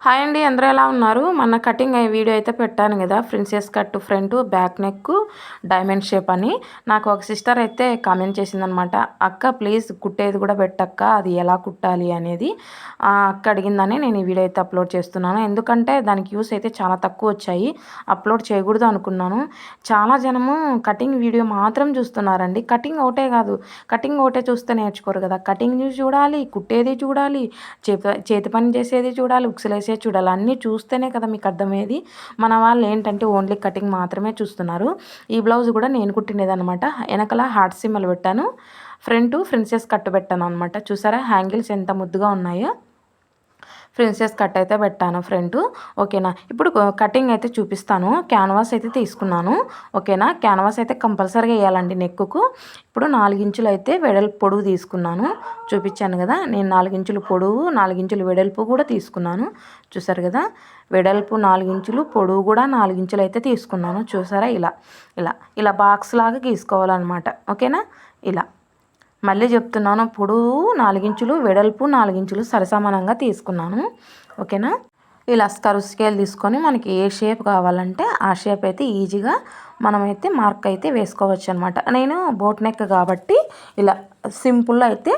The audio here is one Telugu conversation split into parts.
హాయ్ అండి, అందరూ ఎలా ఉన్నారు? మొన్న కటింగ్ అయ్యే వీడియో అయితే పెట్టాను కదా, princess cut front back neck diamond shape అని. నాకు ఒక సిస్టర్ అయితే కామెంట్ చేసిందనమాట, అక్క ప్లీజ్ కుట్టేది కూడా పెట్టక్క, అది ఎలా కుట్టాలి అనేది అక్క అడిగిందని నేను ఈ వీడియో అయితే అప్లోడ్ చేస్తున్నాను. ఎందుకంటే దానికి యూస్ అయితే చాలా తక్కువ వచ్చాయి, అప్లోడ్ చేయకూడదు అనుకున్నాను. చాలా జనము కటింగ్ వీడియో మాత్రం చూస్తున్నారండి. కటింగ్ ఒకటే కాదు, కటింగ్ ఒకటే చూస్తే నేర్చుకోరు కదా, కటింగ్ చూడాలి, కుట్టేది చూడాలి, చేతి పని చేసేది చూడాలి, ఉక్సులేసే చూడాలి. అన్నీ చూస్తేనే కదా మీకు అర్థమయ్యేది. మన వాళ్ళు ఏంటంటే ఓన్లీ కటింగ్ మాత్రమే చూస్తున్నారు. ఈ బ్లౌజ్ కూడా నేను కుట్టినది అనమాట. వెనకల హార్ట్ సింబల్ పెట్టాను, ఫ్రంట్ ప్రిన్సెస్ కట్ పెట్టాను అనమాట. చూసారా హ్యాంగిల్స్ ఎంత ముద్దుగా ఉన్నాయో. ప్రిన్సెస్ కట్ అయితే పెట్టాను ఫ్రంట్. ఓకేనా, ఇప్పుడు కటింగ్ అయితే చూపిస్తాను. క్యాన్వాస్ అయితే తీసుకున్నాను. ఓకేనా, క్యాన్వాస్ అయితే కంపల్సరీగా వేయాలండి నెక్కుకు. ఇప్పుడు 4 ఇంచులు అయితే వెడల్పు పొడవు తీసుకున్నాను, చూపించాను కదా. నేను 4 ఇంచులు పొడవు 4 ఇంచులు వెడల్పు కూడా తీసుకున్నాను. చూసారు కదా, వెడల్పు 4 ఇంచులు పొడవు కూడా 4 ఇంచులు అయితే తీసుకున్నాను. చూసారా, ఇలా ఇలా ఇలా బాక్స్ లాగా గీసుకోవాలన్నమాట. ఓకేనా, ఇలా మళ్ళీ చెప్తున్నాను, పొడవు 4 ఇంచులు వెడల్పు 4 ఇంచులు సరిసమానంగా తీసుకున్నాను. ఓకేనా, ఇలా కరువు స్కేల్ తీసుకొని మనకి ఏ షేప్ కావాలంటే ఆ షేప్ అయితే ఈజీగా మనమైతే మార్క్ అయితే వేసుకోవచ్చు అనమాట. నేను బోట్ నెక్ కాబట్టి ఇలా సింపుల్లో అయితే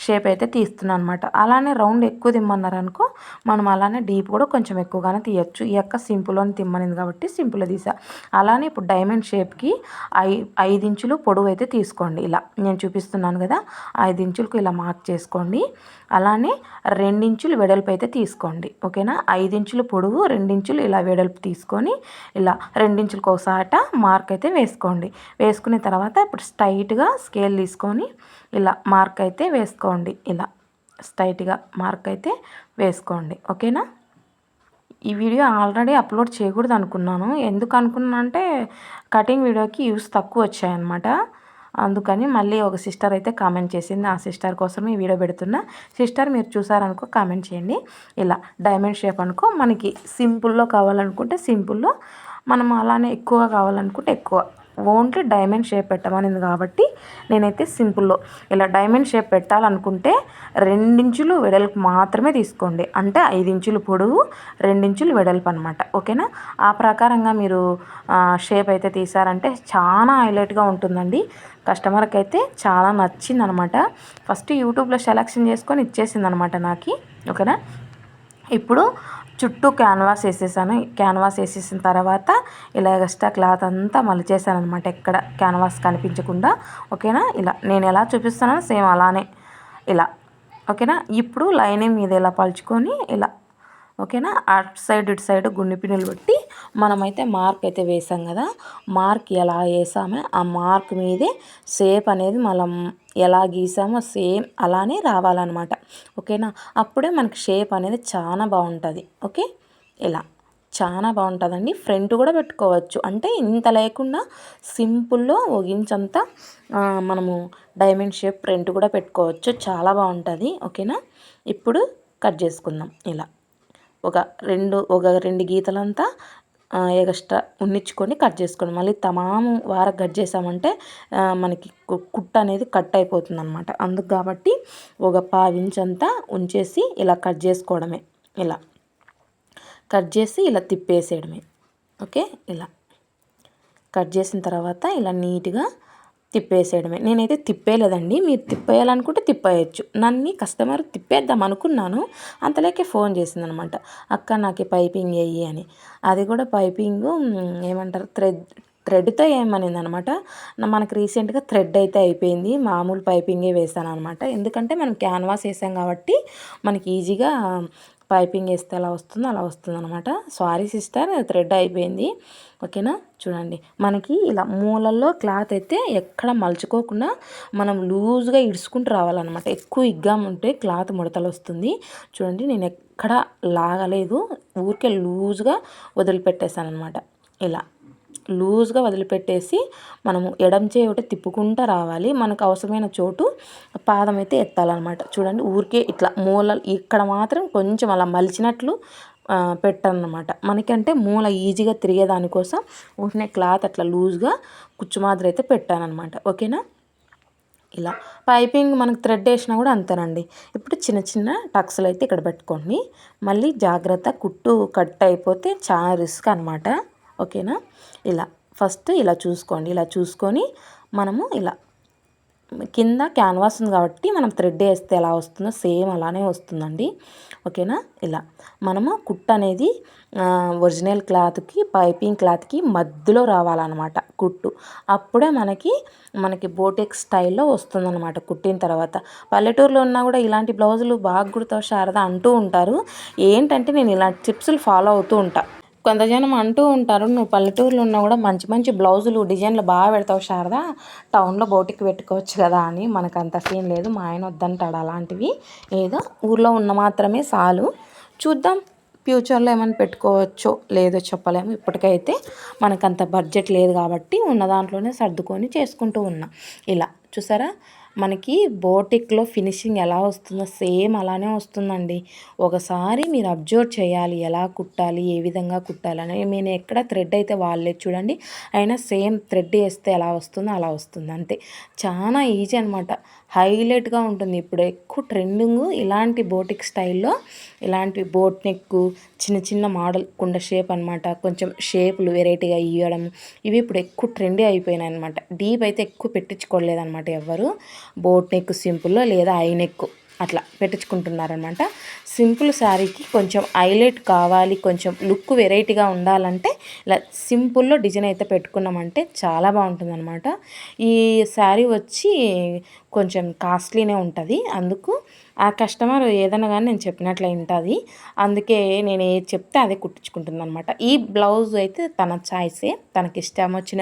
షేప్ అయితే తీస్తున్నాను అనమాట. అలానే రౌండ్ ఎక్కువ తిమ్మన్నారు అనుకో, మనం అలానే డీప్ కూడా కొంచెం ఎక్కువగానే తీయచ్చు. ఈ యొక్క సింపుల్లోని తిమ్మనింది కాబట్టి సింపుల్ తీసా. అలానే ఇప్పుడు డైమండ్ షేప్కి 5 ఇంచులు పొడవు అయితే తీసుకోండి. ఇలా నేను చూపిస్తున్నాను కదా, 5 ఇంచులకు ఇలా మార్క్ చేసుకోండి. అలానే 2 ఇంచులు వెడల్పు అయితే తీసుకోండి. ఓకేనా, 5 ఇంచులు పొడవు 2 ఇంచులు ఇలా వెడల్పు తీసుకొని ఇలా 2 ఇంచులకు ఒకసాట మార్క్ అయితే వేసుకోండి. వేసుకున్న తర్వాత ఇప్పుడు స్ట్రైట్గా స్కేల్ తీసుకొని ఇలా మార్క్ అయితే వేసుకోండి. ఇలా స్ట్రైట్గా మార్క్ అయితే వేసుకోండి. ఓకేనా, ఈ వీడియో ఆల్రెడీ అప్లోడ్ చేయకూడదు అనుకున్నాను. ఎందుకు అనుకున్నాను అంటే కటింగ్ వీడియోకి యూస్ తక్కువ వచ్చాయన్నమాట. అందుకని మళ్ళీ ఒక సిస్టర్ అయితే కామెంట్ చేసింది, ఆ సిస్టర్ కోసం ఈ వీడియో పెడుతున్నా. సిస్టర్ మీరు చూసారనుకో కామెంట్ చేయండి. ఇలా డైమండ్ షేప్ అనుకో, మనకి సింపుల్లో కావాలనుకుంటే సింపుల్లో, మనం అలానే ఎక్కువ కావాలనుకుంటే ఎక్కువ. ఓన్లీ డైమండ్ షేప్ పెట్టమనింది కాబట్టి నేనైతే సింపుల్లో ఇలా డైమండ్ షేప్ పెట్టాలనుకుంటే 2 ఇంచులు వెడల్పు మాత్రమే తీసుకోండి. అంటే 5 ఇంచులు పొడవు 2 ఇంచులు వెడల్పు అనమాట. ఓకేనా, ఆ ప్రకారంగా మీరు షేప్ అయితే తీసారంటే చాలా హైలైట్గా ఉంటుందండి. కస్టమర్కి అయితే చాలా నచ్చిందనమాట. ఫస్ట్ యూట్యూబ్లో సెలెక్షన్ చేసుకొని ఇచ్చేసిందనమాట నాకు. ఓకేనా, ఇప్పుడు చుట్టూ క్యాన్వాస్ వేసేసాను. క్యాన్వాస్ వేసేసిన తర్వాత ఇలా ఎక్స్ట్రా క్లాత్ అంతా మలిచేసాను అనమాట, ఎక్కడ క్యాన్వాస్ కనిపించకుండా. ఓకేనా, ఇలా నేను ఎలా చూపిస్తానో సేమ్ అలానే ఇలా. ఓకేనా, ఇప్పుడు లైనింగ్ మీద ఇలా పలుచుకొని ఇలా. ఓకేనా, అటు సైడ్ ఇటు సైడ్ గుండె పిన్నులు పెట్టి మనమైతే మార్క్ అయితే వేసాం కదా, మార్క్ ఎలా వేసామో ఆ మార్క్ మీదే షేప్ అనేది మనం ఎలా గీసామో సేమ్ అలానే రావాలన్నమాట. ఓకేనా, అప్పుడే మనకి షేప్ అనేది చాలా బాగుంటుంది. ఓకే, ఇలా చాలా బాగుంటుందండి. ఫ్రంట్ కూడా పెట్టుకోవచ్చు, అంటే ఇంత లేకుండా సింపుల్లో ఒక ఇంచంతా మనము డైమండ్ షేప్ ఫ్రంట్ కూడా పెట్టుకోవచ్చు, చాలా బాగుంటుంది. ఓకేనా, ఇప్పుడు కట్ చేసుకుందాం. ఇలా ఒక రెండు గీతలంతా ఎక్స్ట్రా ఉన్నించుకొని కట్ చేసుకోండి. మళ్ళీ తమాము వారకు కట్ చేసామంటే మనకి కుట్ట అనేది కట్ అయిపోతుంది అనమాట. అందుకు కాబట్టి ఒక 1/2 ఇంచ్ అంతా ఉంచేసి ఇలా కట్ చేసుకోవడమే. ఇలా కట్ చేసి ఇలా తిప్పేసేయడమే. ఓకే, ఇలా కట్ చేసిన తర్వాత ఇలా నీట్గా తిప్పేసేయడమే. నేనైతే తిప్పేయలేదండి, మీరు తిప్పేయాలనుకుంటే తిప్పేయచ్చు. నన్ను కస్టమర్ తిప్పేద్దాం అనుకున్నాను, అంతలోకే ఫోన్ చేసిందనమాట, అక్క నాకు పైపింగ్ వేయి అని. అది కూడా పైపింగ్ ఏమంటారు, థ్రెడ్తో వేయమనింది అనమాట. మనకు రీసెంట్గా థ్రెడ్ అయితే అయిపోయింది, మామూలు పైపింగే వేసాను అనమాట. ఎందుకంటే మనం క్యాన్వాస్ వేసాం కాబట్టి మనకి ఈజీగా పైపింగ్ వేస్తే ఎలా వస్తుందో అలా వస్తుంది అనమాట. సారీ సిస్టర్, థ్రెడ్ అయిపోయింది. ఓకేనా, చూడండి మనకి ఇలా మూలల్లో క్లాత్ అయితే ఎక్కడ మలుచుకోకుండా మనం లూజ్గా ఇడుచుకుంటూ రావాలన్నమాట. ఎక్కువ ఇగ్గా ఉంటే క్లాత్ ముడతలు వస్తుంది. చూడండి, నేను ఎక్కడ లాగలేదు, ఊరికే లూజ్గా వదిలిపెట్టేశాను అనమాట. ఇలా లూజ్గా వదిలిపెట్టేసి మనము ఎడం చేయి ఒకటి తిప్పుకుంటూ రావాలి. మనకు అవసరమైన చోటు పాదం అయితే ఎత్తాలన్నమాట. చూడండి, ఊరికే ఇట్లా మూలలు ఇక్కడ మాత్రం కొంచెం అలా మలిచినట్లు పెట్టాలన్నమాట. మనకంటే మూల ఈజీగా తిరిగేదానికోసం ఊరినే క్లాత్ అట్లా లూజ్గా కుచ్చు మాదిరి అయితే పెట్టానన్నమాట. ఓకేనా, ఇలా పైపింగ్ మనకు థ్రెడ్ వేసినా కూడా అంతేనండి. ఇప్పుడు చిన్న చిన్న టక్స్లు అయితే ఇక్కడ పెట్టుకోండి. మళ్ళీ జాగ్రత్త, కుట్టు కట్ అయిపోతే చాలా రిస్క్ అనమాట. ఓకేనా. ఇలా ఫస్ట్ ఇలా చూసుకోండి. ఇలా చూసుకొని మనము ఇలా కింద క్యాన్వాస్ ఉంది కాబట్టి మనం థ్రెడ్ వేస్తే ఎలా వస్తుందో సేమ్ అలానే వస్తుందండి. ఓకేనా. ఇలా మనము కుట్టు అనేది ఒరిజినల్ క్లాత్కి పైపింగ్ క్లాత్కి మధ్యలో రావాలన్నమాట కుట్టు. అప్పుడే మనకి బోటెక్ స్టైల్లో వస్తుందన్నమాట కుట్టిన తర్వాత. పల్లెటూరులో ఉన్నా కూడా ఇలాంటి బ్లౌజులు బాగా కుడతావు శారద అంటూ ఉంటారు. ఏంటంటే నేను ఇలాంటి టిప్స్లు ఫాలో అవుతూ ఉంటాను. కొంతజనం అంటూ ఉంటారు, నువ్వు పల్లెటూరులో ఉన్నా కూడా మంచి మంచి బ్లౌజులు డిజైన్లు బాగా పెడతావు శారద, టౌన్లో బోటికి పెట్టుకోవచ్చు కదా అని. మనకు అంత సీన్ లేదు, మా ఆయన వద్దంటాడు అలాంటివి. ఏదో ఊర్లో ఉన్న మాత్రమే చాలు. చూద్దాం ఫ్యూచర్లో ఏమైనా పెట్టుకోవచ్చో లేదో చెప్పలేము. ఇప్పటికైతే మనకంత బడ్జెట్ లేదు కాబట్టి ఉన్న దాంట్లోనే సర్దుకొని చేసుకుంటూ ఉన్నాం. ఇలా చూసారా, మనకి బోటిక్లో ఫినిషింగ్ ఎలా వస్తుందో సేమ్ అలానే వస్తుందండి. ఒకసారి మీరు అబ్జర్వ్ చేయాలి ఎలా కుట్టాలి, ఏ విధంగా కుట్టాలని. నేను ఎక్కడ థ్రెడ్ అయితే వాళ్ళే చూడండి, అయినా సేమ్ థ్రెడ్ వేస్తే ఎలా వస్తుందో అలా వస్తుంది అంతే. చాలా ఈజీ అనమాట, హైలైట్గా ఉంటుంది. ఇప్పుడు ఎక్కువ ట్రెండింగ్ ఇలాంటి బోటిక్ స్టైల్లో, ఇలాంటి బోట్ నెక్, చిన్న చిన్న మోడల్ కుండ షేప్ అనమాట, కొంచెం షేపులు వెరైటీగా ఇవ్వడం, ఇవి ఇప్పుడు ఎక్కువ ట్రెండీ అయిపోయినాయి అనమాట. డీప్ అయితే ఎక్కువ పెట్టించుకోలేదు అనమాట ఎవ్వరు. బోట్ నెక్ సింపుల్లో లేదా ఐ నెక్ అట్లా పెట్టించుకుంటున్నారనమాట. సింపుల్ శారీకి కొంచెం హైలైట్ కావాలి, కొంచెం లుక్ వెరైటీగా ఉండాలంటే ఇలా సింపుల్లో డిజైన్ అయితే పెట్టుకున్నామంటే చాలా బాగుంటుంది అనమాట. ఈ శారీ వచ్చి కొంచెం కాస్ట్లీనే ఉంటుంది. అందుకు ఆ కస్టమర్ ఏదైనా కానీ నేను చెప్పినట్లే ఉంటుంది. అందుకే నేను ఏది చెప్తే అదే కుట్టించుకుంటుంది అనమాట. ఈ బ్లౌజ్ అయితే తన చాయిసే, తనకి ఇష్టం వచ్చిన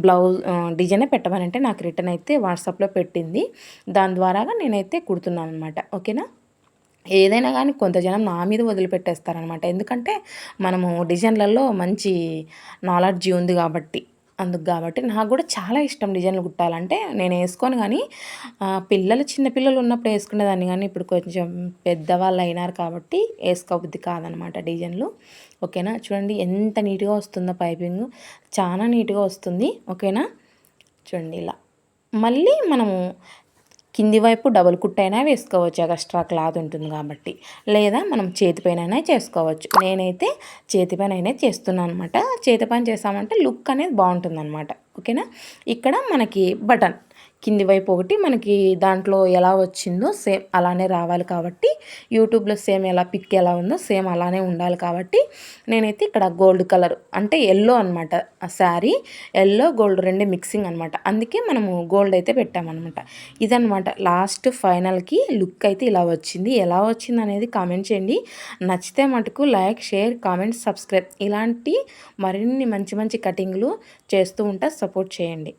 బ్లౌజ్ డిజైనే పెట్టమనంటే నాకు రిటర్న్ అయితే వాట్సాప్లో పెట్టింది. దాని ద్వారాగా నేనైతే కుడుతున్నాను అనమాట. ఓకేనా. ఏదైనా కానీ కొంత జనం నా మీద వదిలిపెట్టేస్తారనమాట. ఎందుకంటే మనము డిజైన్లలో మంచి నాలెడ్జీ ఉంది కాబట్టి, కాబట్టి నాకు కూడా చాలా ఇష్టం డిజైన్లు కుట్టాలంటే. నేను వేసుకోను కానీ చిన్నపిల్లలు ఉన్నప్పుడు వేసుకునేదాన్ని, కానీ ఇప్పుడు కొంచెం పెద్దవాళ్ళు అయినారు కాబట్టి వేసుకోబుద్ధి కాదనమాట డిజైన్లు. ఓకేనా. చూడండి ఎంత నీట్గా వస్తుందో పైపింగ్, చాలా నీట్గా వస్తుంది. ఓకేనా. చూడండి ఇలా మళ్ళీ మనము కింది వైపు డబుల్ కుట్టు అయినా వేసుకోవచ్చు, ఎక్స్ట్రా క్లాత్ ఉంటుంది కాబట్టి, లేదా మనం చేతి పైన చేసుకోవచ్చు. నేనైతే చేతి పైన అయినా చేస్తున్నాను అనమాట. చేతి పైన చేసామంటే లుక్ అనేది బాగుంటుంది అనమాట. ఓకేనా. ఇక్కడ మనకి బటన్ కింది వైపు ఒకటి మనకి దాంట్లో ఎలా వచ్చిందో సేమ్ అలానే రావాలి కాబట్టి, యూట్యూబ్లో సేమ్ ఎలా పిక్ ఎలా ఉందో సేమ్ అలానే ఉండాలి కాబట్టి, నేనైతే ఇక్కడ గోల్డ్ కలర్ అంటే ఎల్లో అనమాట. ఆ శారీ ఎల్లో గోల్డ్ రెండు మిక్సింగ్ అనమాట. అందుకే మనము గోల్డ్ అయితే పెట్టామన్నమాట. ఇదనమాట లాస్ట్ ఫైనల్కి లుక్ అయితే ఇలా వచ్చింది. ఎలా వచ్చింది అనేది కామెంట్ చేయండి. నచ్చితే మటుకు లైక్, షేర్, కామెంట్, సబ్స్క్రైబ్ ఇలాంటి మరిన్ని మంచి మంచి కటింగ్లు చేస్తూ ఉంటా. సపోర్ట్ చేయండి.